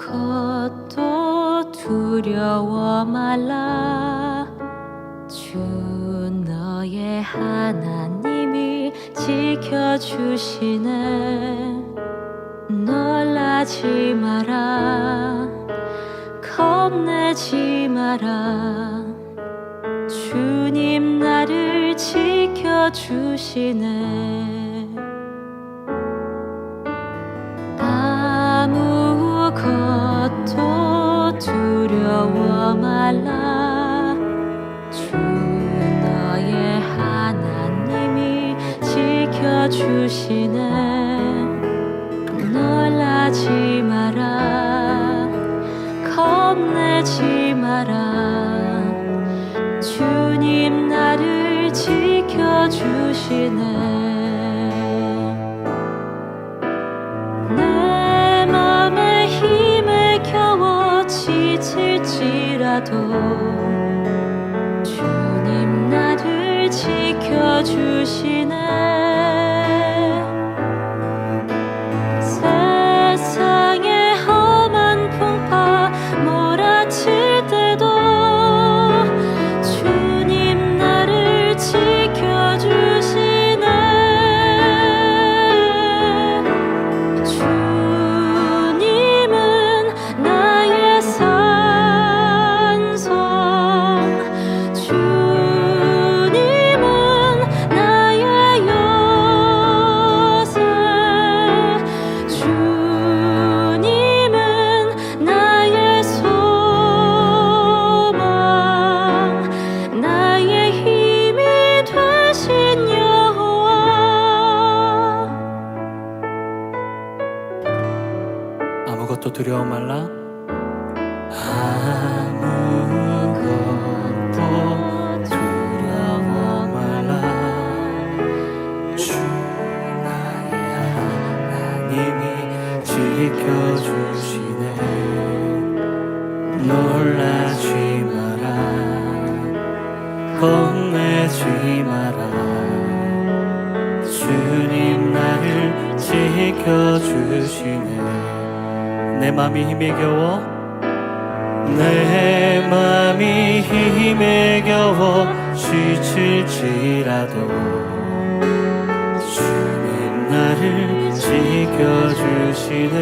아무것도 두려워 말라. 주 너의 하나님이 지켜주시네. 놀라지 마라, 겁내지 마라. 주님 나를 지켜주시네. 아무것도 두려워 말라. 주 너의 하나님이 지켜주시네. 놀라지 마라, 겁내지 마라. 주님 나를 지켜주시네. 내 맘에 힘에 겨워 지칠지라도 주님 나를 지켜주시네. 세상의 험한 풍파 몰아칠 때도 주님 나를 지켜주시네. 주님은 나의 산성, 주님은 나의 요새, 주님은 나의 소망, 나의 힘이 되신 여호와. 아무것도 두려워 말라. 아무것도 두려워 말라. 주 나의 하나님이 지켜주시네. 놀라지 마라, 겁내지 마라. 주님 나를 지켜주시네. 내 맘이 힘에 겨워, 내 맘이 힘에 겨워 지칠지라도 주님 나를 지켜주시네.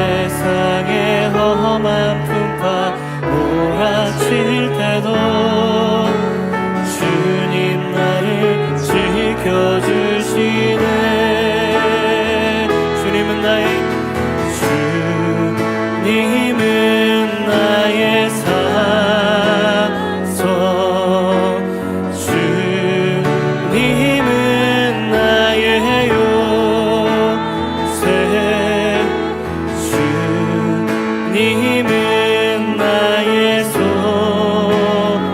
세상의 험한 풍파 몰아칠 때도 주님 나를 지켜주시네. 주님은 나의 산성, 주님은 나의 요새, 주님은 나의 소망,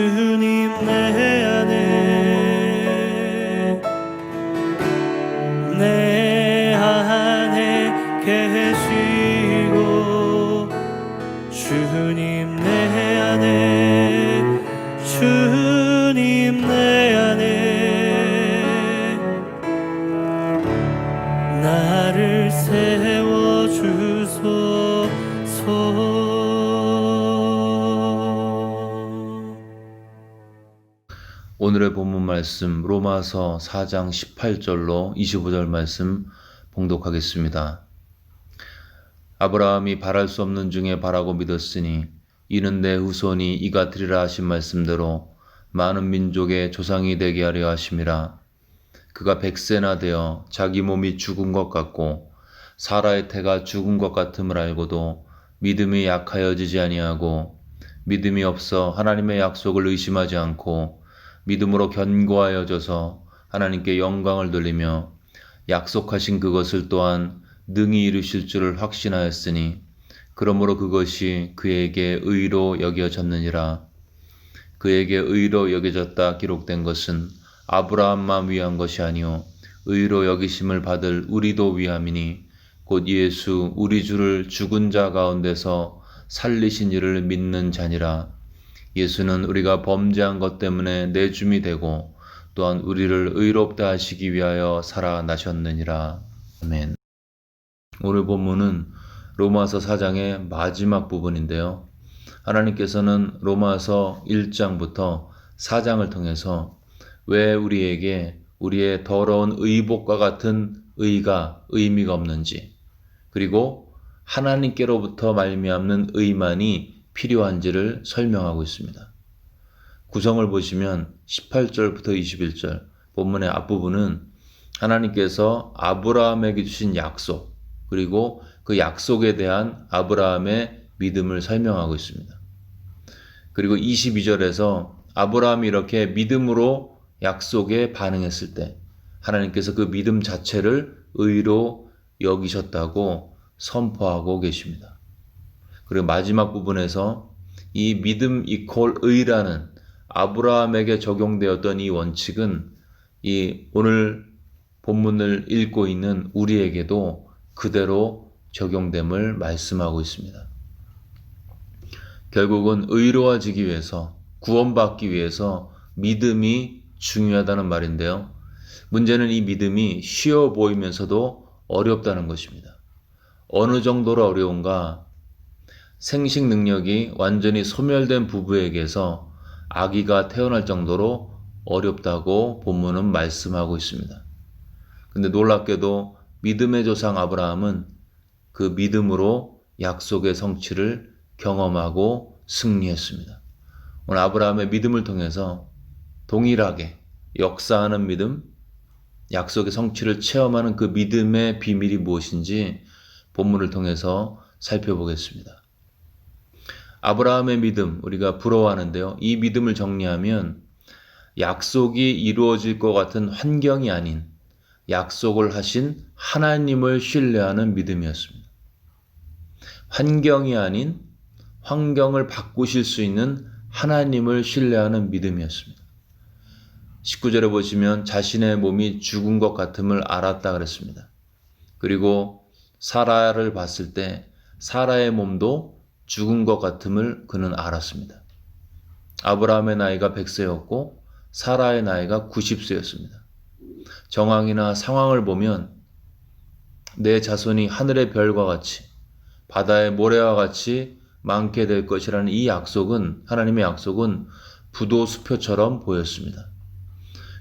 주님 내 안에 계시고 주님 내 안에 나를 세워주소서. 오늘의 본문 말씀 로마서 4장 18절로 25절 말씀 봉독하겠습니다. 아브라함이 바랄 수 없는 중에 바라고 믿었으니 이는 내 후손이 이가 되리라 하신 말씀대로 많은 민족의 조상이 되게 하려 하심이라. 그가 100세나 되어 자기 몸이 죽은 것 같고 사라의 태가 죽은 것 같음을 알고도 믿음이 약하여지지 아니하고 믿음이 없어 하나님의 약속을 의심하지 않고 믿음으로 견고하여져서 하나님께 영광을 돌리며 약속하신 그것을 또한 능히 이루실 줄을 확신하였으니 그러므로 그것이 그에게 의로 여겨졌느니라. 그에게 의로 여겨졌다 기록된 것은 아브라함만 위한 것이 아니요 의로 여기심을 받을 우리도 위함이니 곧 예수 우리 주를 죽은 자 가운데서 살리신 이를 믿는 자니라. 예수는 우리가 범죄한 것 때문에 내줌이 되고 또한 우리를 의롭다 하시기 위하여 살아나셨느니라. 아멘. 오늘 본문은 로마서 4장의 마지막 부분인데요. 하나님께서는 로마서 1장부터 4장을 통해서 왜 우리에게 우리의 더러운 의복과 같은 의가 의미가 없는지, 그리고 하나님께로부터 말미암는 의만이 필요한지를 설명하고 있습니다. 구성을 보시면 18절부터 21절 본문의 앞부분은 하나님께서 아브라함에게 주신 약속, 그리고 그 약속에 대한 아브라함의 믿음을 설명하고 있습니다. 그리고 22절에서 아브라함이 이렇게 믿음으로 약속에 반응했을 때 하나님께서 그 믿음 자체를 의로 여기셨다고 선포하고 계십니다. 그리고 마지막 부분에서 이 믿음 이퀄 의라는 아브라함에게 적용되었던 이 원칙은 이 오늘 본문을 읽고 있는 우리에게도 그대로 적용됨을 말씀하고 있습니다. 결국은 의로워지기 위해서, 구원받기 위해서 믿음이 중요하다는 말인데요. 문제는 이 믿음이 쉬워 보이면서도 어렵다는 것입니다. 어느 정도로 어려운가? 생식 능력이 완전히 소멸된 부부에게서 아기가 태어날 정도로 어렵다고 본문은 말씀하고 있습니다. 근데 놀랍게도 믿음의 조상 아브라함은 그 믿음으로 약속의 성취를 경험하고 승리했습니다. 오늘 아브라함의 믿음을 통해서 동일하게 역사하는 믿음, 약속의 성취를 체험하는 그 믿음의 비밀이 무엇인지 본문을 통해서 살펴보겠습니다. 아브라함의 믿음, 우리가 부러워하는데요. 이 믿음을 정리하면 약속이 이루어질 것 같은 환경이 아닌 약속을 하신 하나님을 신뢰하는 믿음이었습니다. 환경이 아닌 환경을 바꾸실 수 있는 하나님을 신뢰하는 믿음이었습니다. 19절에 보시면 자신의 몸이 죽은 것 같음을 알았다 그랬습니다. 그리고 사라를 봤을 때 사라의 몸도 죽은 것 같음을 그는 알았습니다. 아브라함의 나이가 100세였고 사라의 나이가 90세였습니다. 정황이나 상황을 보면 내 자손이 하늘의 별과 같이 바다의 모래와 같이 많게 될 것이라는 이 약속은, 하나님의 약속은 부도수표처럼 보였습니다.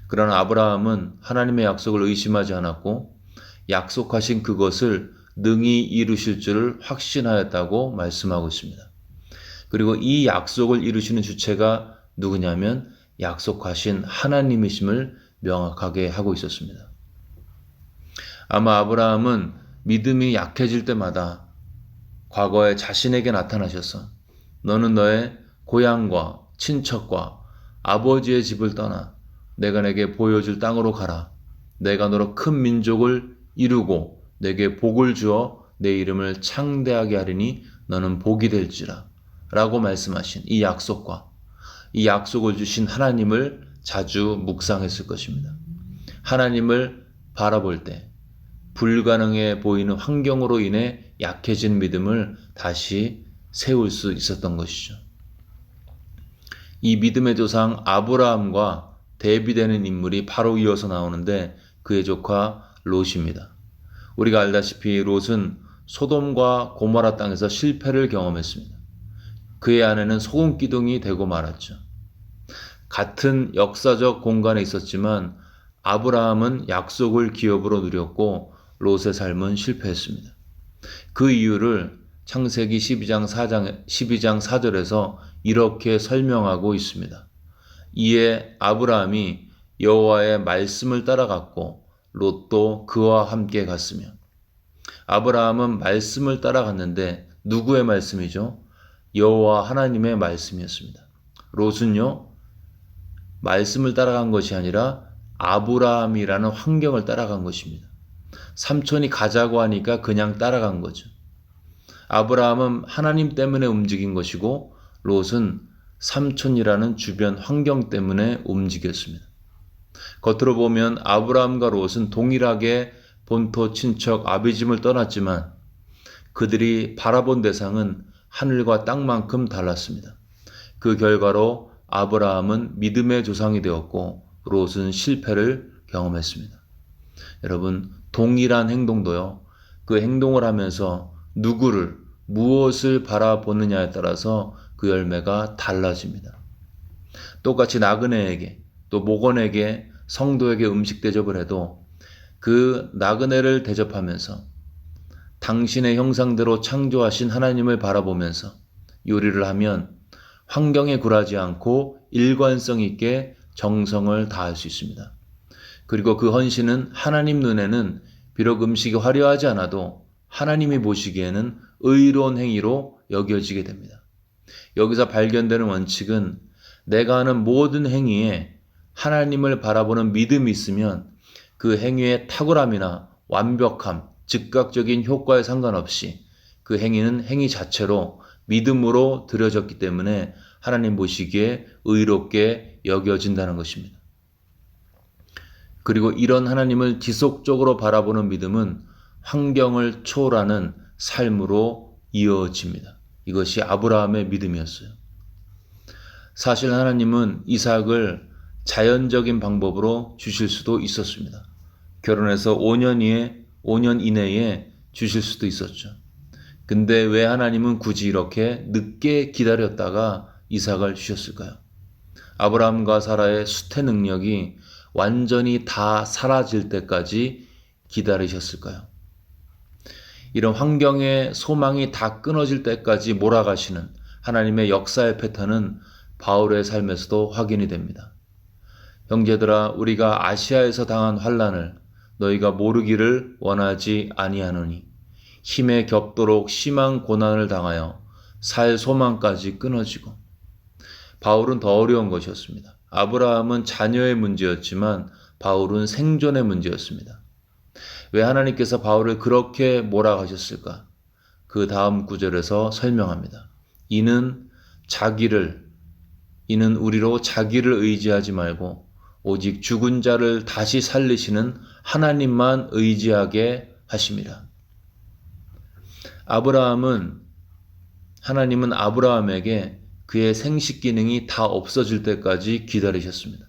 그러나 아브라함은 하나님의 약속을 의심하지 않았고 약속하신 그것을 능히 이루실 줄을 확신하였다고 말씀하고 있습니다. 그리고 이 약속을 이루시는 주체가 누구냐면 약속하신 하나님이심을 명확하게 하고 있었습니다. 아마 아브라함은 믿음이 약해질 때마다 과거에 자신에게 나타나셔서 너는 너의 고향과 친척과 아버지의 집을 떠나 내가 내게 보여줄 땅으로 가라. 내가 너로 큰 민족을 이루고 내게 복을 주어 내 이름을 창대하게 하리니 너는 복이 될지라 라고 말씀하신 이 약속과 이 약속을 주신 하나님을 자주 묵상했을 것입니다. 하나님을 바라볼 때 불가능해 보이는 환경으로 인해 약해진 믿음을 다시 세울 수 있었던 것이죠. 이 믿음의 조상 아브라함과 대비되는 인물이 바로 이어서 나오는데 그의 조카 롯입니다. 우리가 알다시피 롯은 소돔과 고모라 땅에서 실패를 경험했습니다. 그의 아내는 소금 기둥이 되고 말았죠. 같은 역사적 공간에 있었지만 아브라함은 약속을 기업으로 누렸고 롯의 삶은 실패했습니다. 그 이유를 창세기 12장 4절에서 이렇게 설명하고 있습니다. 이에 아브라함이 여호와의 말씀을 따라갔고 롯도 그와 함께 갔으며. 아브라함은 말씀을 따라갔는데 누구의 말씀이죠? 여호와 하나님의 말씀이었습니다. 롯은요, 말씀을 따라간 것이 아니라 아브라함이라는 환경을 따라간 것입니다. 삼촌이 가자고 하니까 그냥 따라간 거죠. 아브라함은 하나님 때문에 움직인 것이고 롯은 삼촌이라는 주변 환경 때문에 움직였습니다. 겉으로 보면 아브라함과 롯은 동일하게 본토 친척 아비짐을 떠났지만 그들이 바라본 대상은 하늘과 땅만큼 달랐습니다. 그 결과로 아브라함은 믿음의 조상이 되었고 롯은 실패를 경험했습니다. 여러분, 동일한 행동도요, 그 행동을 하면서 누구를, 무엇을 바라보느냐에 따라서 그 열매가 달라집니다. 똑같이 나그네에게 또 목원에게 성도에게 음식 대접을 해도 그 나그네를 대접하면서 당신의 형상대로 창조하신 하나님을 바라보면서 요리를 하면 환경에 굴하지 않고 일관성 있게 정성을 다할 수 있습니다. 그리고 그 헌신은 하나님 눈에는 비록 음식이 화려하지 않아도 하나님이 보시기에는 의로운 행위로 여겨지게 됩니다. 여기서 발견되는 원칙은 내가 하는 모든 행위에 하나님을 바라보는 믿음이 있으면 그 행위의 탁월함이나 완벽함, 즉각적인 효과에 상관없이 그 행위는 행위 자체로 믿음으로 드려졌기 때문에 하나님 보시기에 의롭게 여겨진다는 것입니다. 그리고 이런 하나님을 지속적으로 바라보는 믿음은 환경을 초월하는 삶으로 이어집니다. 이것이 아브라함의 믿음이었어요. 사실 하나님은 이삭을 자연적인 방법으로 주실 수도 있었습니다. 결혼해서 5년 이내에 주실 수도 있었죠. 근데 왜 하나님은 굳이 이렇게 늦게 기다렸다가 이삭을 주셨을까요? 아브라함과 사라의 수태 능력이 완전히 다 사라질 때까지 기다리셨을까요? 이런 환경의 소망이 다 끊어질 때까지 몰아가시는 하나님의 역사의 패턴은 바울의 삶에서도 확인이 됩니다. 형제들아, 우리가 아시아에서 당한 환난을 너희가 모르기를 원하지 아니하노니 힘에 겹도록 심한 고난을 당하여 살 소망까지 끊어지고. 바울은 더 어려운 것이었습니다. 아브라함은 자녀의 문제였지만 바울은 생존의 문제였습니다. 왜 하나님께서 바울을 그렇게 몰아가셨을까? 그 다음 구절에서 설명합니다. 이는 우리로 자기를 의지하지 말고 오직 죽은 자를 다시 살리시는 하나님만 의지하게 하심이라. 하나님은 아브라함에게 그의 생식 기능이 다 없어질 때까지 기다리셨습니다.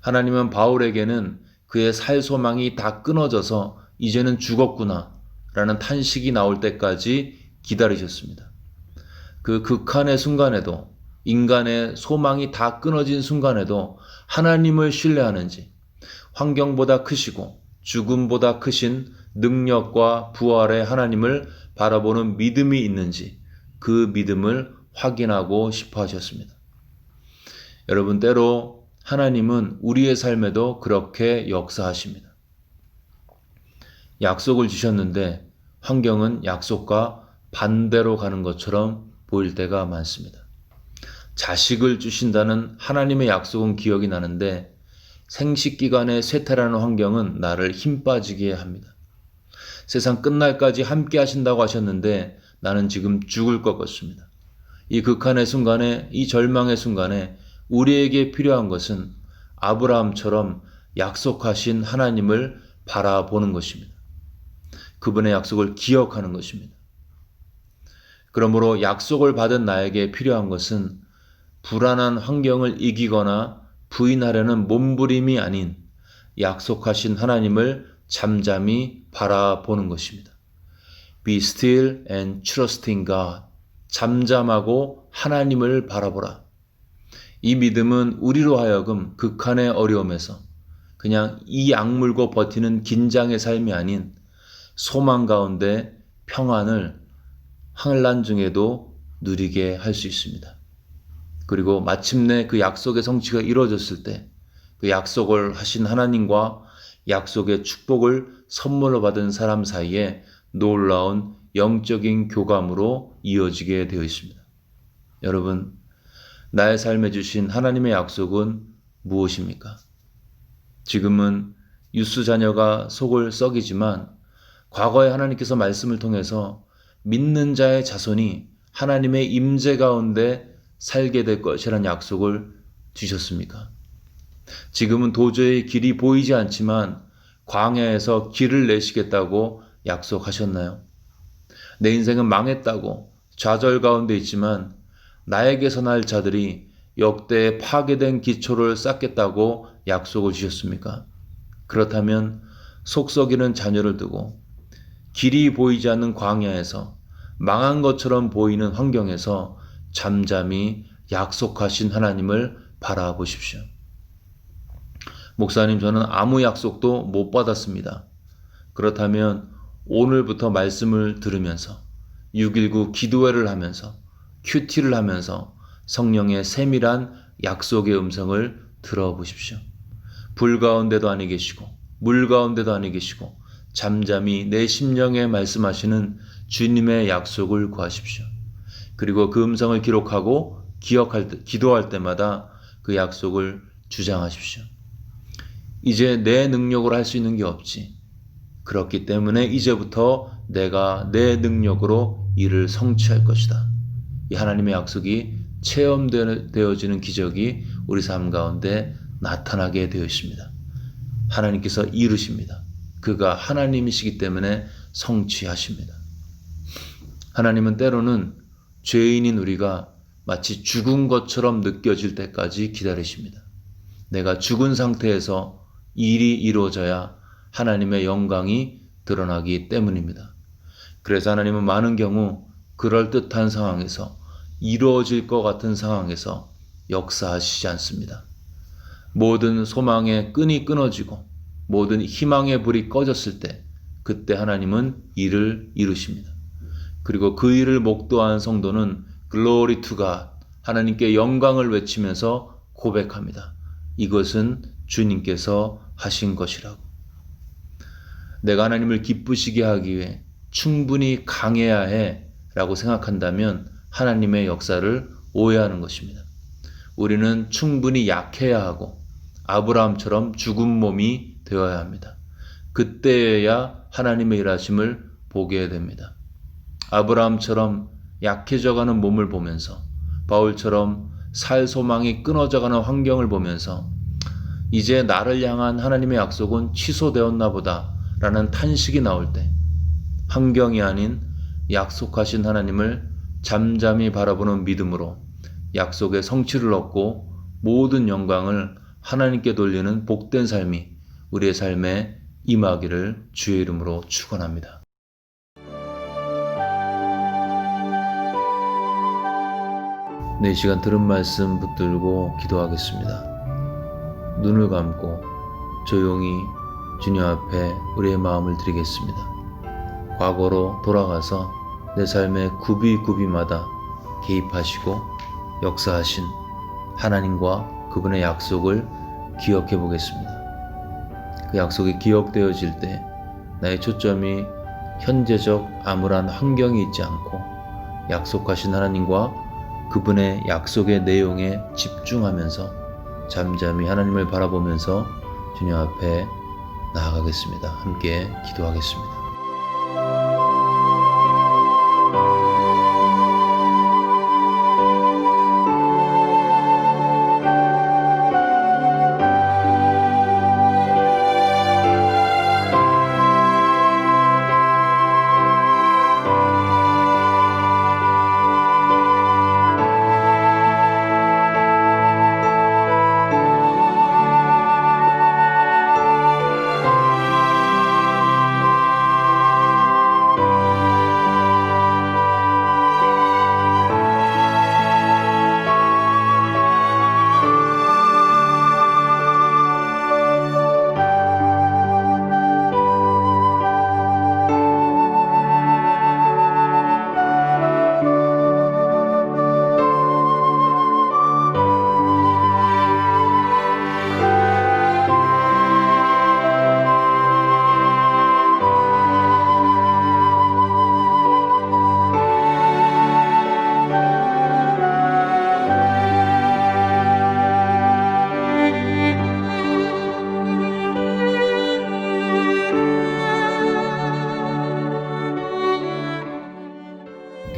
하나님은 바울에게는 그의 살 소망이 다 끊어져서 이제는 죽었구나 라는 탄식이 나올 때까지 기다리셨습니다. 그 극한의 순간에도, 인간의 소망이 다 끊어진 순간에도 하나님을 신뢰하는지, 환경보다 크시고 죽음보다 크신 능력과 부활의 하나님을 바라보는 믿음이 있는지 그 믿음을 확인하고 싶어 하셨습니다. 여러분, 때로 하나님은 우리의 삶에도 그렇게 역사하십니다. 약속을 주셨는데 환경은 약속과 반대로 가는 것처럼 보일 때가 많습니다. 자식을 주신다는 하나님의 약속은 기억이 나는데 생식기간에 쇠퇴라는 환경은 나를 힘 빠지게 합니다. 세상 끝날까지 함께 하신다고 하셨는데 나는 지금 죽을 것 같습니다. 이 극한의 순간에, 이 절망의 순간에 우리에게 필요한 것은 아브라함처럼 약속하신 하나님을 바라보는 것입니다. 그분의 약속을 기억하는 것입니다. 그러므로 약속을 받은 나에게 필요한 것은 불안한 환경을 이기거나 부인하려는 몸부림이 아닌 약속하신 하나님을 잠잠히 바라보는 것입니다. Be still and trust in God. 잠잠하고 하나님을 바라보라. 이 믿음은 우리로 하여금 극한의 어려움에서 그냥 이 악물고 버티는 긴장의 삶이 아닌 소망 가운데 평안을 환란 중에도 누리게 할 수 있습니다. 그리고 마침내 그 약속의 성취가 이루어졌을 때 그 약속을 하신 하나님과 약속의 축복을 선물로 받은 사람 사이에 놀라운 영적인 교감으로 이어지게 되어 있습니다. 여러분, 나의 삶에 주신 하나님의 약속은 무엇입니까? 지금은 유스 자녀가 속을 썩이지만 과거에 하나님께서 말씀을 통해서 믿는 자의 자손이 하나님의 임재 가운데 살게 될 것이라는 약속을 주셨습니까? 지금은 도저히 길이 보이지 않지만 광야에서 길을 내시겠다고 약속하셨나요? 내 인생은 망했다고 좌절 가운데 있지만 나에게서 날 자들이 역대의 파괴된 기초를 쌓겠다고 약속을 주셨습니까? 그렇다면 속썩이는 자녀를 두고 길이 보이지 않는 광야에서 망한 것처럼 보이는 환경에서 잠잠히 약속하신 하나님을 바라보십시오. 목사님, 저는 아무 약속도 못 받았습니다. 그렇다면 오늘부터 말씀을 들으면서 6.19 기도회를 하면서 큐티를 하면서 성령의 세밀한 약속의 음성을 들어보십시오. 불 가운데도 아니 계시고 물 가운데도 아니 계시고 잠잠히 내 심령에 말씀하시는 주님의 약속을 구하십시오. 그리고 그 음성을 기록하고 기도할 때마다 그 약속을 주장하십시오. 이제 내 능력으로 할 수 있는 게 없지. 그렇기 때문에 이제부터 내가 내 능력으로 이를 성취할 것이다. 이 하나님의 약속이 체험되어지는 기적이 우리 삶 가운데 나타나게 되어 있습니다. 하나님께서 이루십니다. 그가 하나님이시기 때문에 성취하십니다. 하나님은 때로는 죄인인 우리가 마치 죽은 것처럼 느껴질 때까지 기다리십니다. 내가 죽은 상태에서 일이 이루어져야 하나님의 영광이 드러나기 때문입니다. 그래서 하나님은 많은 경우 그럴듯한 상황에서 이루어질 것 같은 상황에서 역사하시지 않습니다. 모든 소망의 끈이 끊어지고 모든 희망의 불이 꺼졌을 때 그때 하나님은 일을 이루십니다. 그리고 그 일을 목도한 성도는 Glory to God, 하나님께 영광을 외치면서 고백합니다. 이것은 주님께서 하신 것이라고. 내가 하나님을 기쁘시게 하기 위해 충분히 강해야 해 라고 생각한다면 하나님의 역사를 오해하는 것입니다. 우리는 충분히 약해야 하고 아브라함처럼 죽은 몸이 되어야 합니다. 그때야 하나님의 일하심을 보게 됩니다. 아브라함처럼 약해져가는 몸을 보면서 바울처럼 살 소망이 끊어져가는 환경을 보면서 이제 나를 향한 하나님의 약속은 취소되었나 보다 라는 탄식이 나올 때 환경이 아닌 약속하신 하나님을 잠잠히 바라보는 믿음으로 약속의 성취를 얻고 모든 영광을 하나님께 돌리는 복된 삶이 우리의 삶에 임하기를 주의 이름으로 축원합니다. 네, 이 시간 들은 말씀 붙들고 기도하겠습니다. 눈을 감고 조용히 주님 앞에 우리의 마음을 드리겠습니다. 과거로 돌아가서 내 삶의 구비마다 개입하시고 역사하신 하나님과 그분의 약속을 기억해 보겠습니다. 그 약속이 기억되어질 때 나의 초점이 현재적 암울한 환경이 있지 않고 약속하신 하나님과 그분의 약속의 내용에 집중하면서 잠잠히 하나님을 바라보면서 주님 앞에 나아가겠습니다. 함께 기도하겠습니다.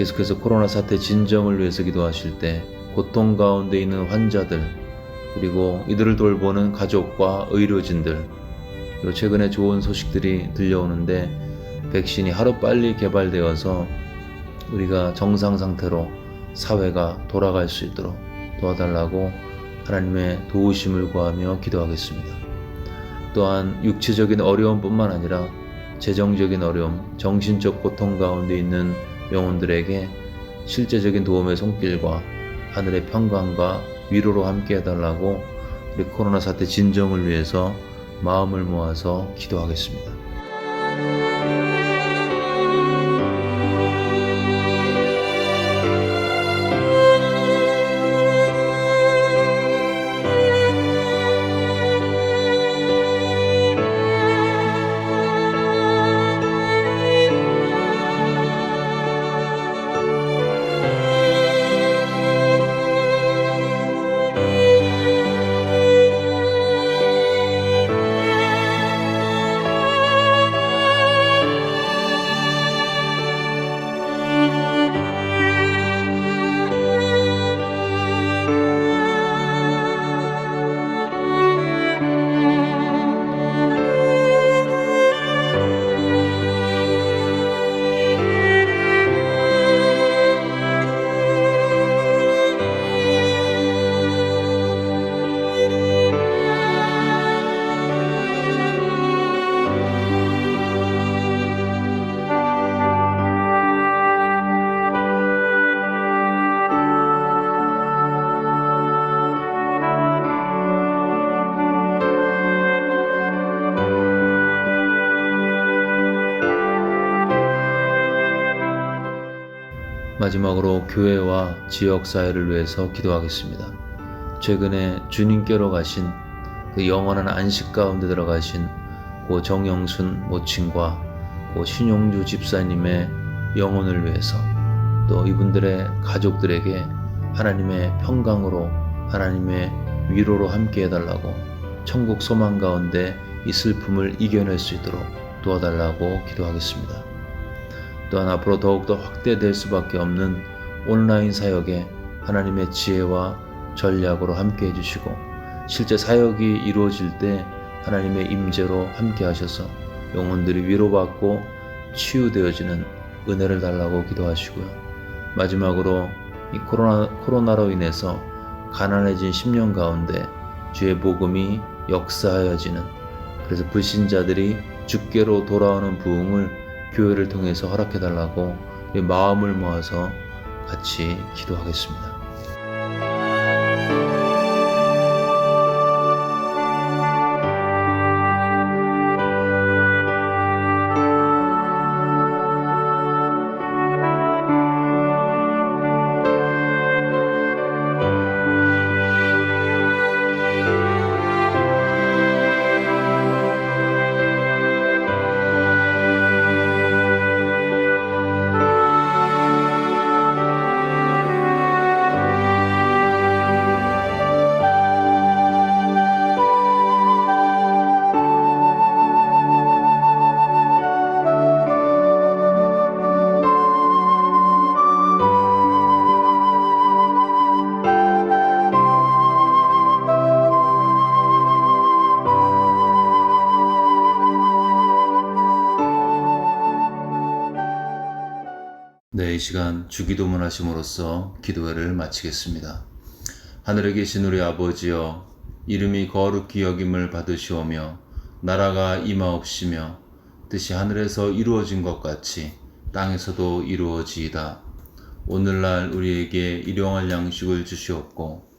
계속해서 코로나 사태 진정을 위해서 기도하실 때 고통 가운데 있는 환자들, 그리고 이들을 돌보는 가족과 의료진들, 그리고 최근에 좋은 소식들이 들려오는데 백신이 하루빨리 개발되어서 우리가 정상 상태로 사회가 돌아갈 수 있도록 도와달라고 하나님의 도우심을 구하며 기도하겠습니다. 또한 육체적인 어려움뿐만 아니라 재정적인 어려움, 정신적 고통 가운데 있는 영혼들에게 실제적인 도움의 손길과 하늘의 평강과 위로로 함께 해달라고 우리 코로나 사태 진정을 위해서 마음을 모아서 기도하겠습니다. 마지막으로 교회와 지역사회를 위해서 기도하겠습니다. 최근에 주님께로 가신 그 영원한 안식 가운데 들어가신 고 정영순 모친과 고 신용주 집사님의 영혼을 위해서, 또 이분들의 가족들에게 하나님의 평강으로, 하나님의 위로로 함께 해달라고, 천국 소망 가운데 이 슬픔을 이겨낼 수 있도록 도와달라고 기도하겠습니다. 또한 앞으로 더욱더 확대될 수밖에 없는 온라인 사역에 하나님의 지혜와 전략으로 함께 해주시고, 실제 사역이 이루어질 때 하나님의 임재로 함께 하셔서 영혼들이 위로받고 치유되어지는 은혜를 달라고 기도하시고요. 마지막으로 이 코로나로 인해서 가난해진 10년 가운데 주의 복음이 역사하여지는, 그래서 불신자들이 주께로 돌아오는 부흥을 교회를 통해서 허락해달라고 마음을 모아서 같이 기도하겠습니다. 네, 이 시간 주기도문 하심으로써 기도회를 마치겠습니다. 하늘에 계신 우리 아버지여, 이름이 거룩히 여김을 받으시오며 나라가 임하옵시며 뜻이 하늘에서 이루어진 것 같이 땅에서도 이루어지이다. 오늘날 우리에게 일용할 양식을 주시옵고,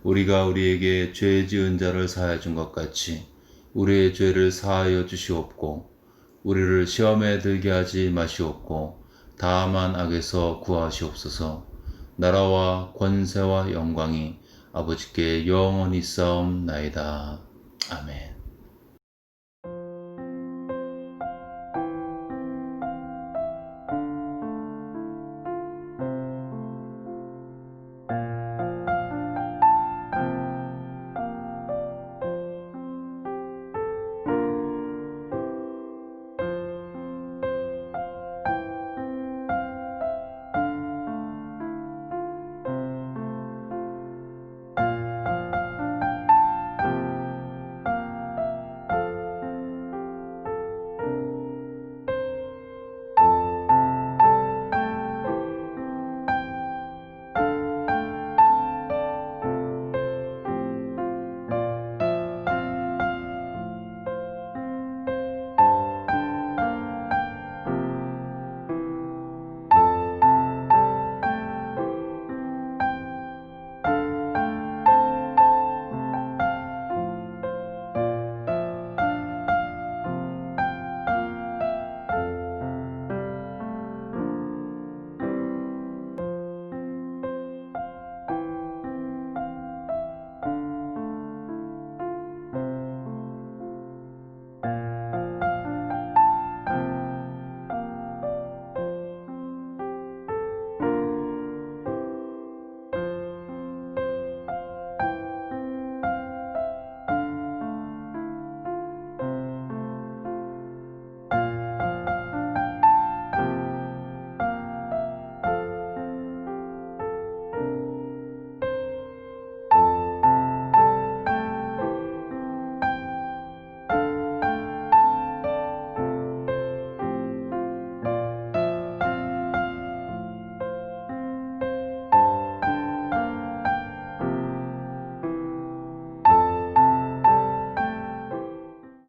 우리가 우리에게 죄 지은 자를 사하여 준 것 같이 우리의 죄를 사하여 주시옵고, 우리를 시험에 들게 하지 마시옵고 다만 악에서 구하시옵소서. 나라와 권세와 영광이 아버지께 영원히 싸움나이다. 아멘.